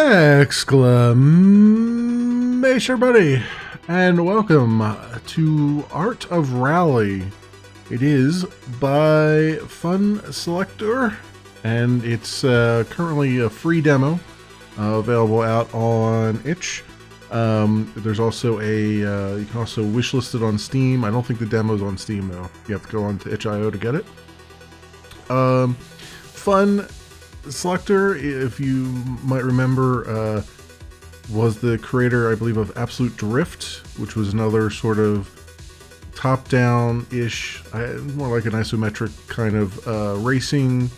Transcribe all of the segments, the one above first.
Exclamation, buddy, and welcome to Art of Rally. It is by Fun Selector, and it's currently a free demo available out on itch. There's also a you can also wishlist it on Steam. I don't think the demo's on Steam though. You have to go on to itch.io to get it. Fun Selector, if you might remember, was the creator, I believe, of Absolute Drift, which was another sort of top-down-ish, more like an isometric kind of racing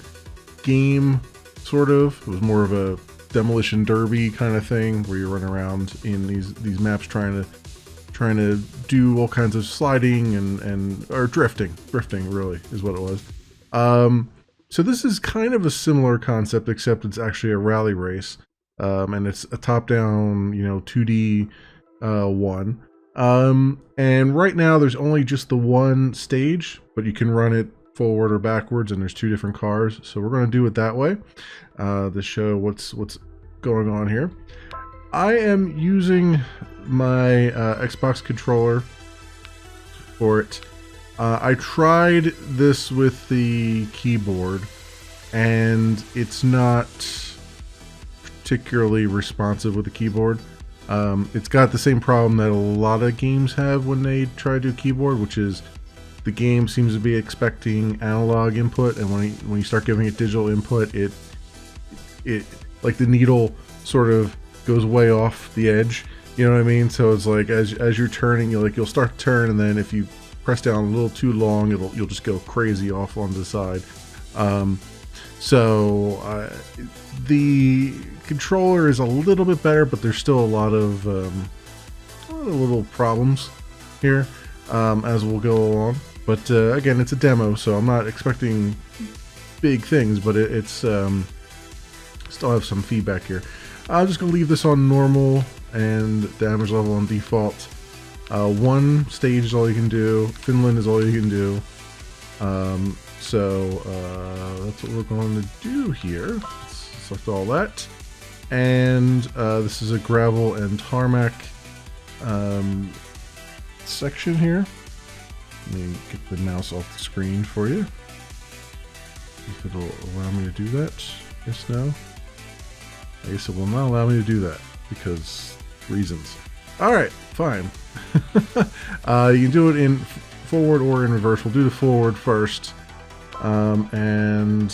game, sort of. It was more of a demolition derby kind of thing, where you run around in these maps trying to do all kinds of sliding or drifting really is what it was. So this is kind of a similar concept, except it's actually a rally race, and it's a top-down, 2D one. And right now there's only just the one stage, but you can run it forward or backwards, and there's two different cars. So we're going to do it that way to show what's going on here. I am using my Xbox controller for it. I tried this with the keyboard, and it's not particularly responsive with the keyboard. It's got the same problem that a lot of games have when they try to do keyboard, which is the game seems to be expecting analog input, and when you start giving it digital input, it like the needle sort of goes way off the edge. You know what I mean? So it's like as you're turning, you'll start to turn, and then if you press down a little too long, you'll just go crazy off on the side. The controller is a little bit better, but there's still a lot of little problems here as we'll go along. But again, it's a demo, so I'm not expecting big things, but it's still have some feedback here. I'm just gonna leave this on normal and damage level on default. One stage is all you can do. Finland is all you can do. So that's what we're going to do here. Let's select all that. And this is a gravel and tarmac section here. Let me get the mouse off the screen for you. If it'll allow me to do that. Yes, no. I guess it will not allow me to do that because reasons. Alright, fine. You can do it in forward or in reverse. We'll do the forward first. And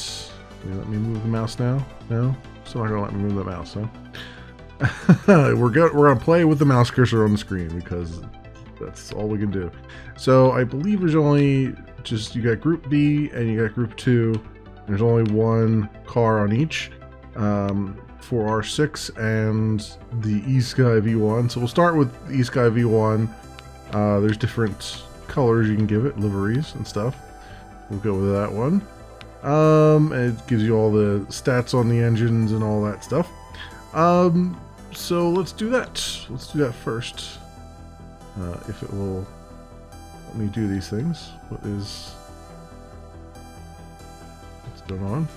let me move the mouse now. No? Still not gonna let me move the mouse, huh? We're gonna play with the mouse cursor on the screen because that's all we can do. So I believe there's only you got group B and you got group 2. And there's only one car on each. For R6 and the E-Sky V1. So we'll start with the E-Sky V1. There's different colors you can give it, liveries and stuff. We'll go with that one. It gives you all the stats on the engines and all that stuff. So let's do that. Let's do that first. If it will let me do these things. What's going on?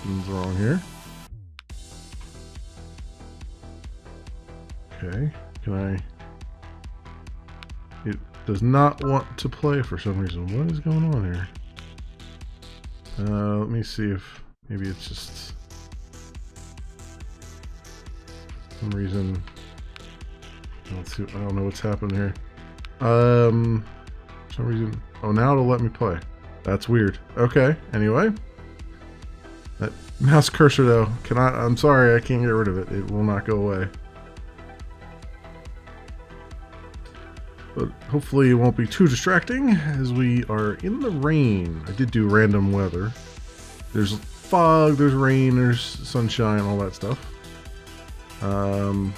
Something's wrong here. Okay, it does not want to play for some reason. What is going on here? Let me see if maybe it's just some reason. I don't know what's happening here. For some reason. Oh, now it'll let me play. That's weird. Okay, anyway. That mouse cursor though, I'm sorry, I can't get rid of it. It will not go away. But hopefully it won't be too distracting as we are in the rain. I did do random weather. There's fog, there's rain, there's sunshine, all that stuff. Alright,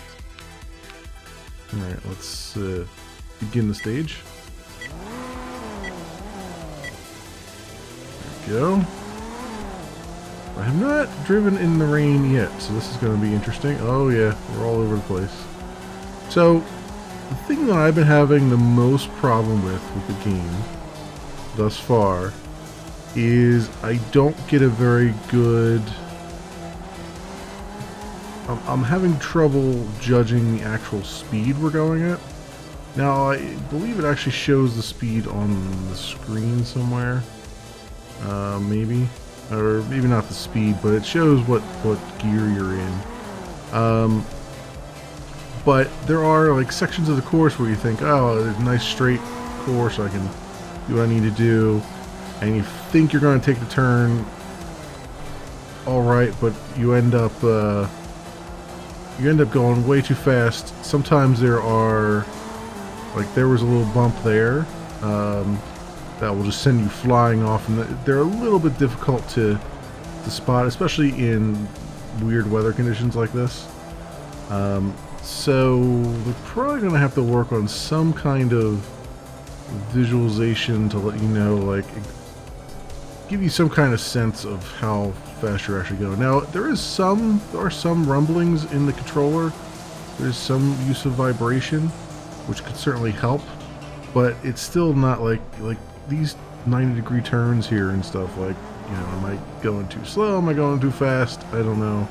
let's begin the stage. There we go. I have not driven in the rain yet, so this is going to be interesting. Oh yeah, we're all over the place. So, the thing that I've been having the most problem with the game thus far is I don't get a very good I'm having trouble judging the actual speed we're going at. Now, I believe it actually shows the speed on the screen somewhere. Maybe. Or maybe not the speed, but it shows what gear you're in. But there are like sections of the course where you think, oh, there's a nice straight course, I can do what I need to do. And you think you're going to take the turn alright, but you end up going way too fast. Sometimes there are, like there was a little bump there that will just send you flying off, and they're a little bit difficult to spot, especially in weird weather conditions like this. So we're probably going to have to work on some kind of visualization to let you know, like, give you some kind of sense of how fast you're actually going. Now, there are some rumblings in the controller. There's some use of vibration, which could certainly help, but it's still not like these 90-degree turns here and stuff. Like, you know, am I going too slow? Am I going too fast? I don't know.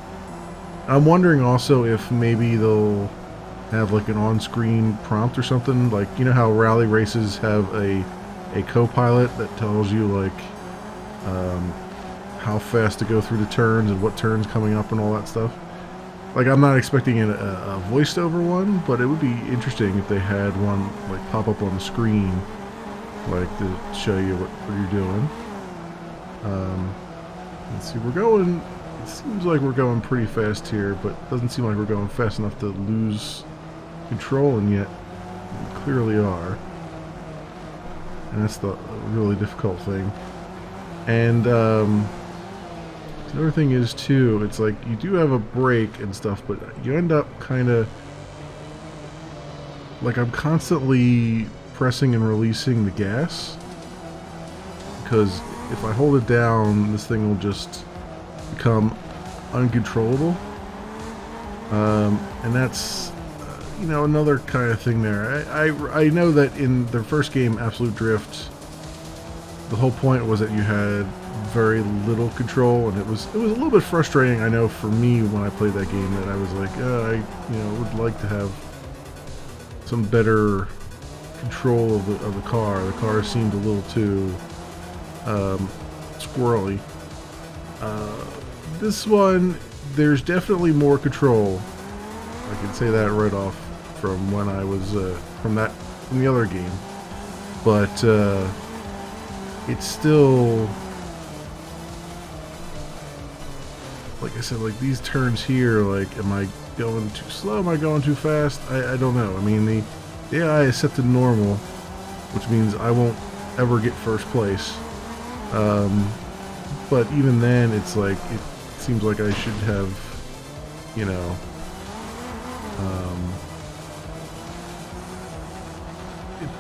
I'm wondering also if maybe they'll have like an on-screen prompt or something. Like, you know how rally races have a co-pilot that tells you like how fast to go through the turns and what turns coming up and all that stuff. Like, I'm not expecting a voiced over one, but it would be interesting if they had one like pop up on the screen, like to show you what you're doing. Let's see, we're going, it seems like we're going pretty fast here, but it doesn't seem like we're going fast enough to lose control, and yet we clearly are. And that's the really difficult thing. And the other thing is too, it's like you do have a brake and stuff, but you end up kind of like, I'm constantly pressing and releasing the gas, because if I hold it down, this thing will just become uncontrollable. And that's you know, another kind of thing there. I know that in the first game, Absolute Drift, the whole point was that you had very little control, and it was a little bit frustrating, I know, for me when I played that game, that I was like, I would like to have some better control of the car. The car seemed a little too squirrely. This one, there's definitely more control. I can say that right off from when I was from the other game, but it's still, like I said, like these turns here, like, am I going too slow? Am I going too fast? I don't know. I mean, the AI is set to normal, which means I won't ever get first place. But even then, it's like, it seems like I should have, you know,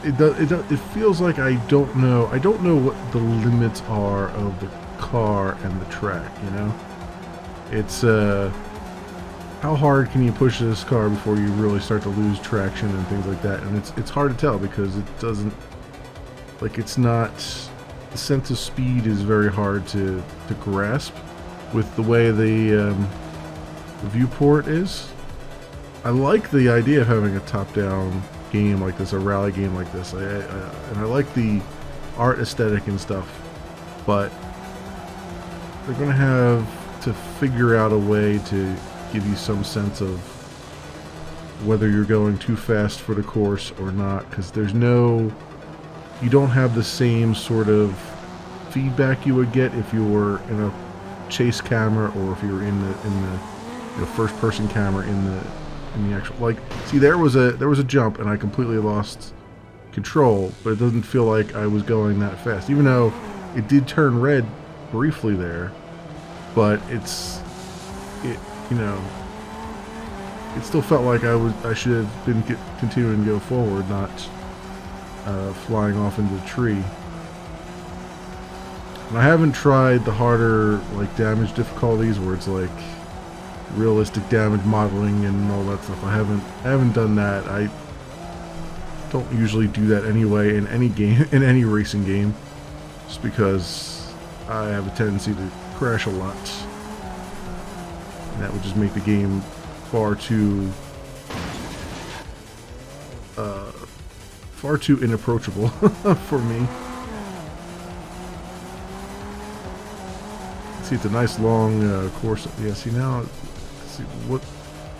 it feels like I don't know what the limits are of the car and the track, you know? It's how hard can you push this car before you really start to lose traction and things like that, and it's hard to tell because it doesn't, like, it's not, the sense of speed is very hard to grasp with the way the viewport is. I like the idea of having a top-down game like this, a rally game like this, and I like the art aesthetic and stuff, but they're gonna have to figure out a way to give you some sense of whether you're going too fast for the course or not, because you don't have the same sort of feedback you would get if you were in a chase camera, or if you were in the first person camera in the actual, like, see, there was a jump and I completely lost control, but it doesn't feel like I was going that fast, even though it did turn red briefly there. But it still felt like I should have been continuing to go forward, not flying off into the tree. And I haven't tried the harder, like, damage difficulties where it's like realistic damage modeling and all that stuff. I haven't done that. I don't usually do that anyway in any game, in any racing game, just because I have a tendency to crash a lot, and that would just make the game far too inapproachable for me. See, it's a nice long course. Yeah, see now, let's see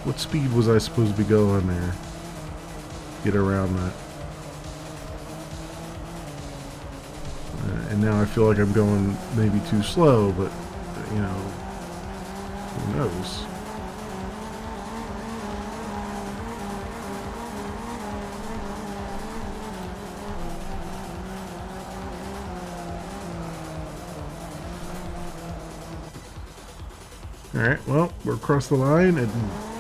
what speed was I supposed to be going there? Get around that. And now I feel like I'm going maybe too slow, but you know, who knows? Alright, well, we're across the line in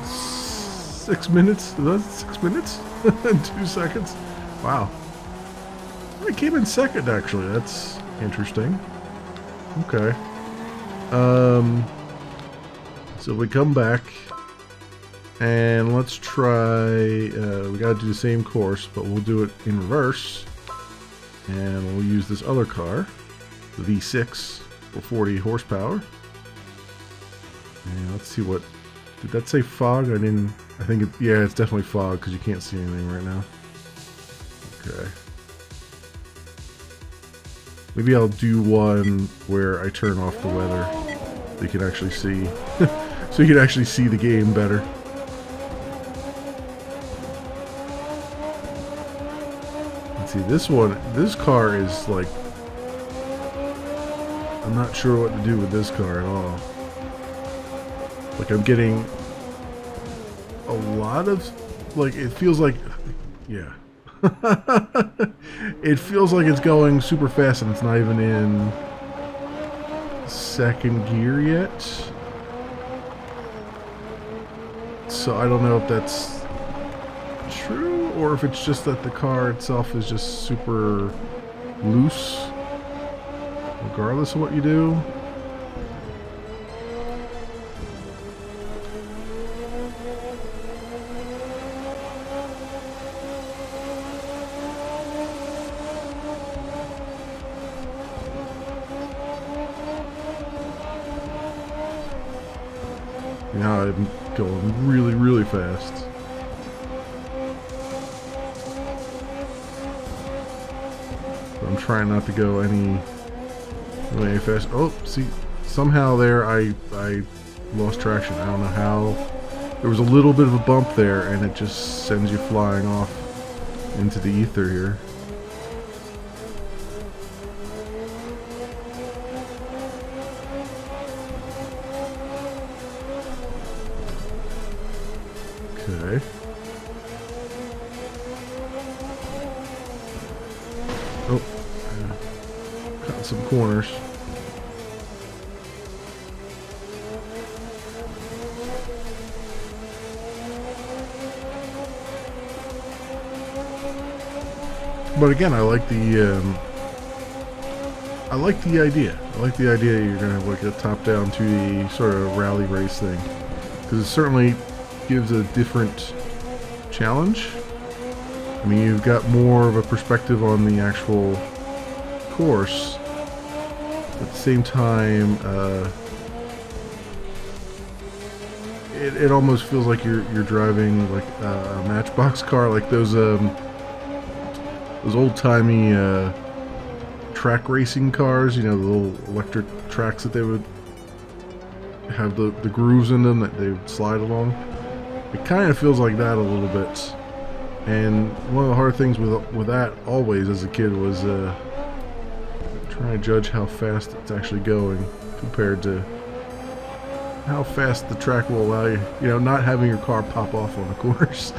6 minutes. That's 6 minutes? And 2 seconds. Wow. I came in second, actually. That's interesting. Okay. So we come back. And let's try... we gotta do the same course, but we'll do it in reverse. And we'll use this other car. The V6 for 40 horsepower. And let's see what... Did that say fog? I didn't... I think it... Yeah, it's definitely fog because you can't see anything right now. Okay. Maybe I'll do one where I turn off the weather. So you can actually see... so you can actually see the game better. Let's see, this one... This car is like... I'm not sure what to do with this car at all. Like, I'm getting a lot of, like, it feels like, yeah. It feels like it's going super fast and it's not even in second gear yet. So I don't know if that's true or if it's just that the car itself is just super loose, regardless of what you do. Now I'm going really, really fast. I'm trying not to go any fast. Oh, see, somehow there I lost traction. I don't know how. There was a little bit of a bump there, and it just sends you flying off into the ether here. Okay. Oh, cutting some corners. But again, I like the idea. I like the idea you're gonna have like a top-down 2D sort of rally race thing, because it certainly gives a different challenge. I mean, you've got more of a perspective on the actual course. At the same time, it almost feels like you're driving like a Matchbox car, like those old-timey track racing cars. You know, the little electric tracks that they would have the grooves in them that they would slide along. It kind of feels like that a little bit. And one of the hard things with that always as a kid was trying to judge how fast it's actually going compared to how fast the track will allow you, you know, not having your car pop off on the course,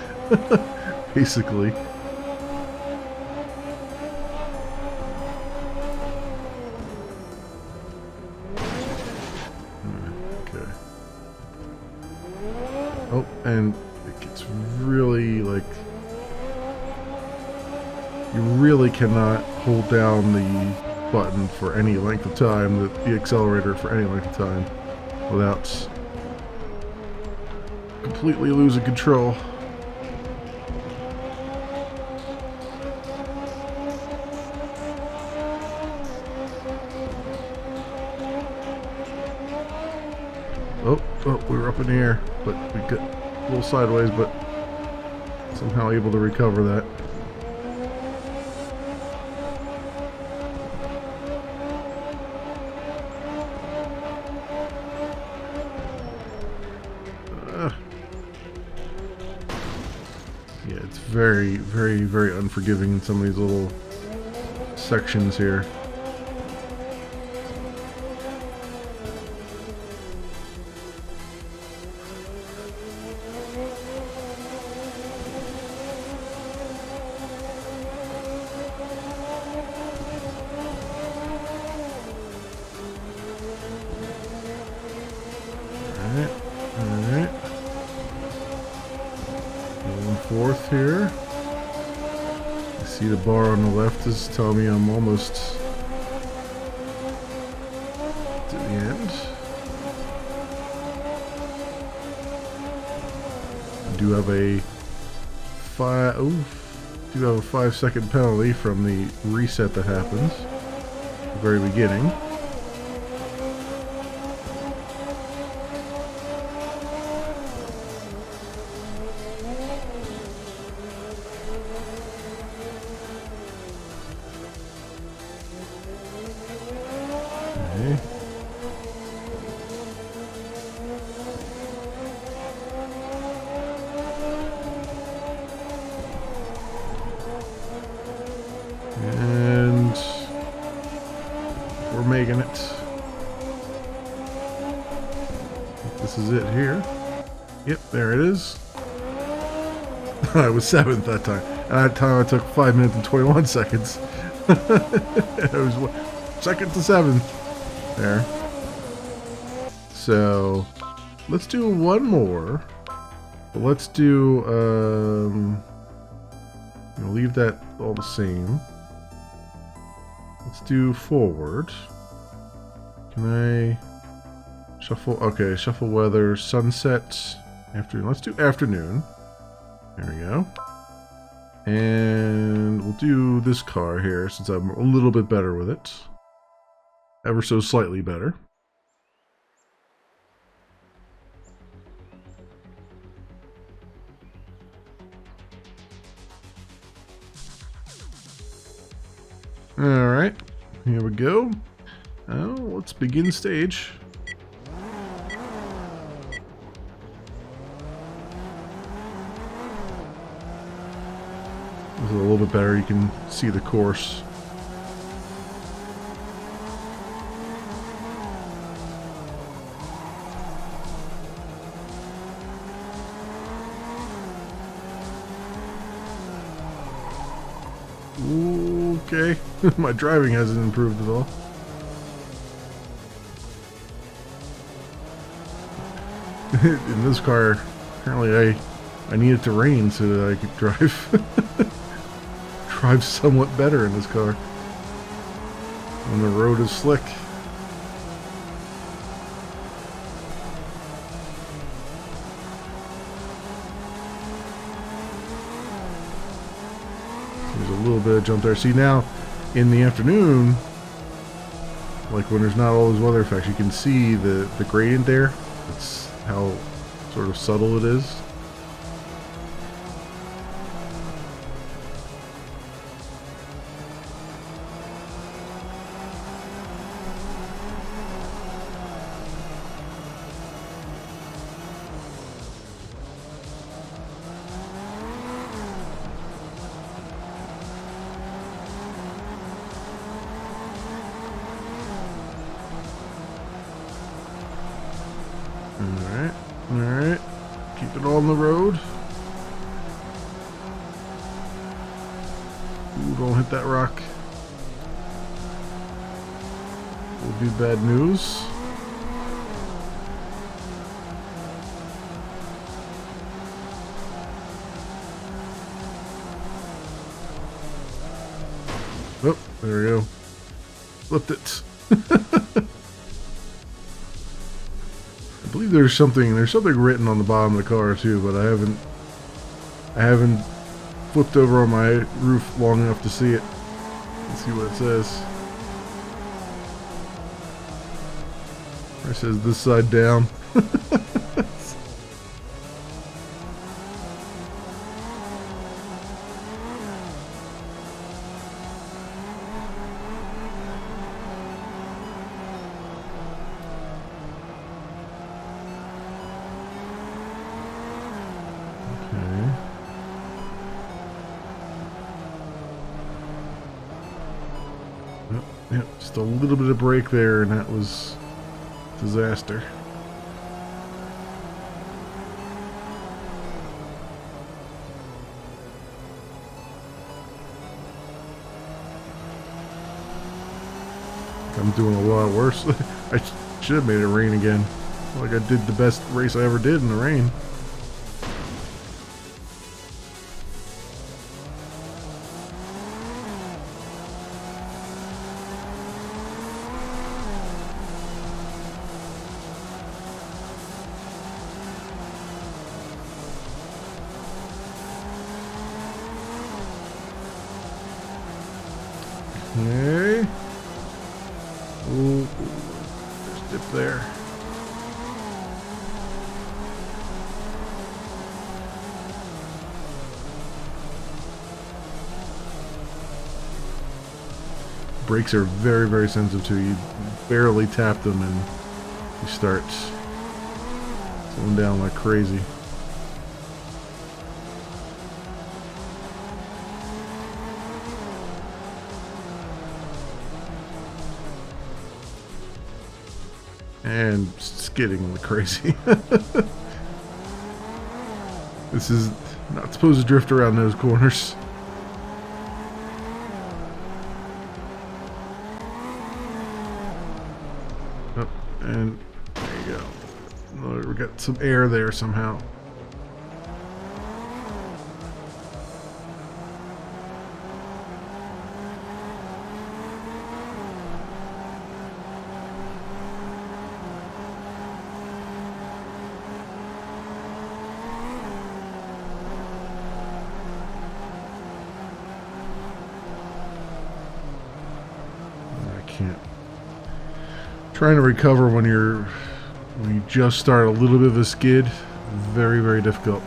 basically. Okay. Oh, and it gets really, like, you really cannot hold down the button for any length of time, the accelerator for any length of time, without completely losing control. Oh, we were up in the air, but we got little sideways, but somehow able to recover that. Yeah, it's very, very, very unforgiving in some of these little sections here. Alright. Going fourth here. I see the bar on the left is telling me I'm almost to the end. I do have a 5-second penalty from the reset that happens at the very beginning. Okay. And we're making it. This is it here. Yep, there it is. I was 7th that time. At that time I took 5 minutes and 21 seconds. It was 2nd to 7th. There. So let's do one more. But let's do leave that all the same. Let's do forward. Can I shuffle? Okay, shuffle weather, sunset, afternoon. Let's do afternoon. There we go. And we'll do this car here since I'm a little bit better with it. Ever so slightly better. Alright, here we go. Now, let's begin stage. This is a little bit better, you can see the course. Okay, my driving hasn't improved at all. In this car, apparently I need it to rain so that I could drive somewhat better in this car when the road is slick. There's a little bit of jump there. See, now in the afternoon, like when there's not all those weather effects, you can see the gradient there. That's how sort of subtle it is. Alright. Keep it on the road. Ooh, don't hit that rock. Will be bad news. Oh, there we go. Flipped it. I believe there's something written on the bottom of the car too, but I haven't flipped over on my roof long enough to see it. Let's see what it says. It says this side down. Yep, just a little bit of brake there, and that was disaster. I'm doing a lot worse. I should have made it rain again. Like I did the best race I ever did in the rain. Okay. Ooh, there's dip there. Brakes are very, very sensitive to you. Barely tap them and you start slowing down like crazy. And skidding like crazy. This is not supposed to drift around those corners. Oh, and there you go. Oh, we got some air there somehow. Trying to recover when you just start a little bit of a skid, very, very difficult.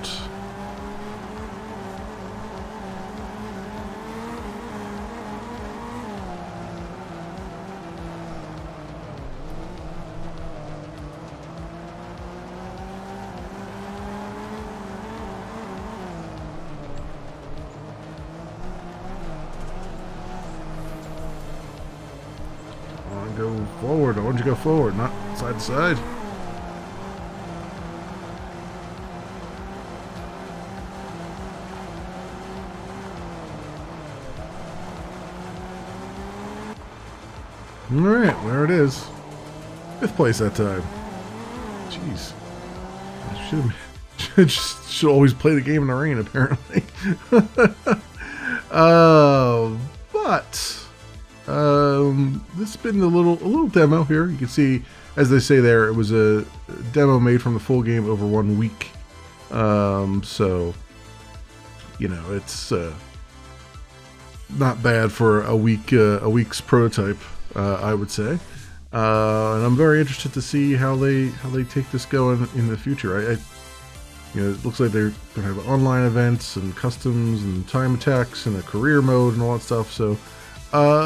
Go forward. I want you to go forward, not side to side. Alright, there it is. 5th place that time. Jeez. I should always play the game in the rain, apparently. But this has been a little demo here. You can see, as they say there, it was a demo made from the full game over 1 week. So, you know, it's not bad for a week's prototype, I would say. And I'm very interested to see how they take this going in the future. You know, it looks like they're gonna have online events and customs and time attacks and a career mode and all that stuff. So,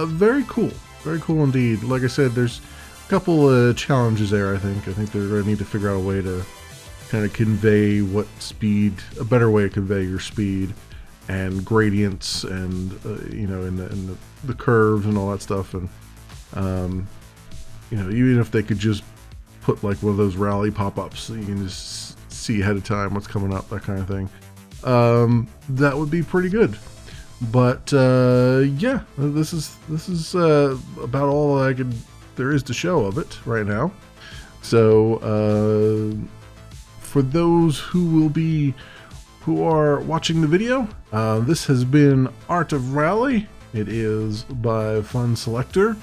very cool indeed. Like I said, there's a couple challenges there. I think they're gonna need to figure out a way to kind of convey a better way to convey your speed and gradients and you know, in the curves and all that stuff. And you know, even if they could just put like one of those rally pop-ups so you can just see ahead of time what's coming up, that kind of thing, that would be pretty good. But yeah, this is about all there is to show of it right now. So for those who are watching the video, this has been Art of Rally. It is by Fun Selector.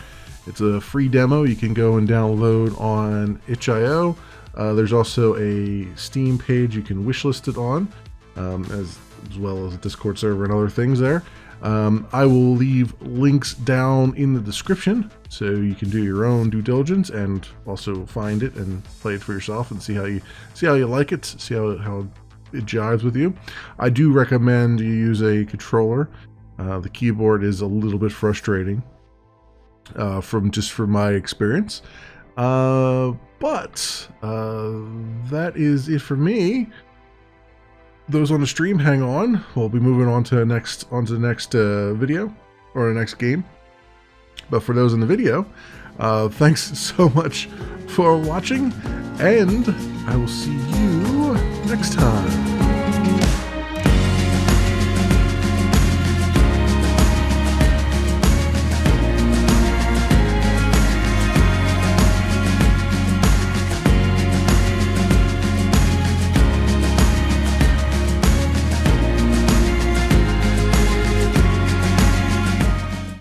It's a free demo you can go and download on itch.io. There's also a Steam page you can wishlist it on, as well as a Discord server and other things there. I will leave links down in the description so you can do your own due diligence and also find it and play it for yourself and see how you like it, see how it jives with you. I do recommend you use a controller. The keyboard is a little bit frustrating from my experience. But that is it for me. Those on the stream, hang on. We'll be moving on to the next video or the next game. But for those in the video, thanks so much for watching, and I will see you next time.